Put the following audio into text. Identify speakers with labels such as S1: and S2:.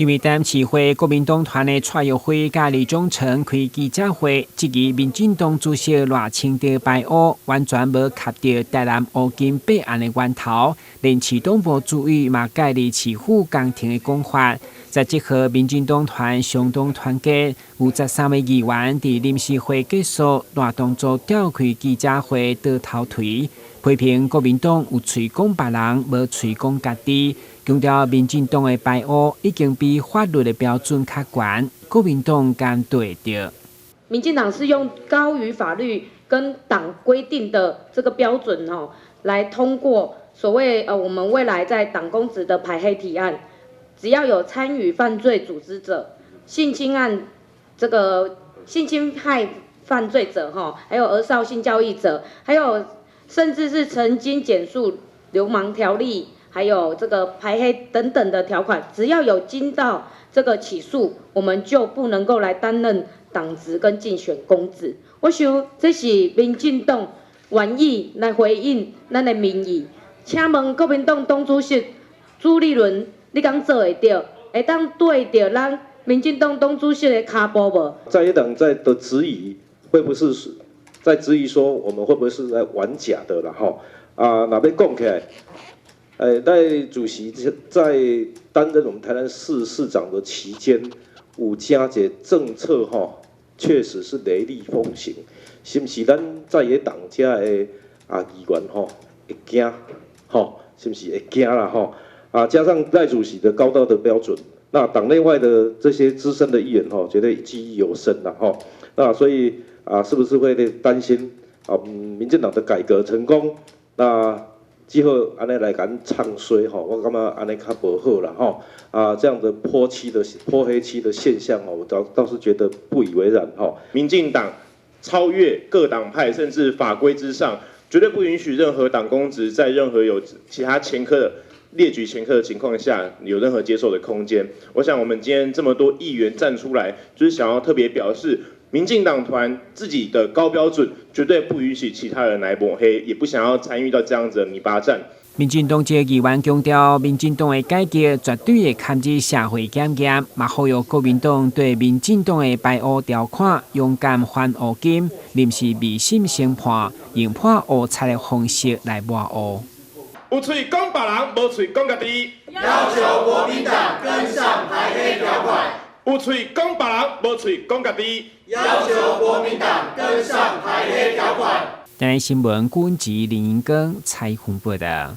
S1: 因为担市会国民党团的蔡友辉甲李宗诚开记者会，质疑民进党主席赖清德摆乌，完全无卡到台南乌金备案的源头，连市党部主委嘛介入市府工程的讲法。在这和民进党团相当团结，有13位议员伫临时会结束，赖当作召开记者会倒头推，批评国民党有嘴讲别人，无嘴讲家己。强调民进党的摆乌已经比法律的标准较悬，国民党敢对着？
S2: 民进党是用高于法律跟党规定的这个标准来通过所谓我们未来在党公职的排黑提案，只要有参与犯罪组织者、性侵案这个性侵害犯罪者还有儿少性交易者，还有甚至是曾经检诉流氓条例。还有这个排黑等等的条款，只要有经到这个起诉，我们就不能够来担任党职跟竞选公职。我想这是民进党愿意来回应咱的民意，请问国民党党主席朱立伦，你敢做会到？会当对着咱民进党党主席的脚步无？
S3: 在野党在的质疑，会不是在质疑说我们会不会是在玩假的啦？哪边讲起来？赖主席在担任我们台南市市长的期间，有加一政策确实是雷厉风行，是不是咱在野党家的议员会惊是不是会惊啦加上赖主席的高道德标准，那党内外的这些资深的议员绝对记忆犹深啦那所以是不是会担心民进党的改革成功？那之后安尼来敢唱衰我感觉安尼较不好啦这样的泼黑漆的现象我倒是觉得不以为然
S4: 民进党超越各党派甚至法规之上，绝对不允许任何党公职在任何有其他前科的列举前科的情况下有任何接受的空间。我想我们今天这么多议员站出来，就是想要特别表示。民进党团自己的高标准，绝对不允许其他人来抹黑，也不想要参与到这样子的泥巴战。
S1: 民进党籍议员强调，民进党的改革绝对会堪入社会检验，嘛呼吁国民党对民进党的摆乌条款勇敢还乌金，临时未审先判，用判乌菜的方式来抹乌。
S4: 有嘴讲别人，无嘴讲家己。
S5: 要求国民党跟上排黑条款。
S4: 有嘴讲别人，无嘴讲家己。
S5: 要求国民党跟上排黑条款。
S1: 台湾新闻军籍林英根采访报道。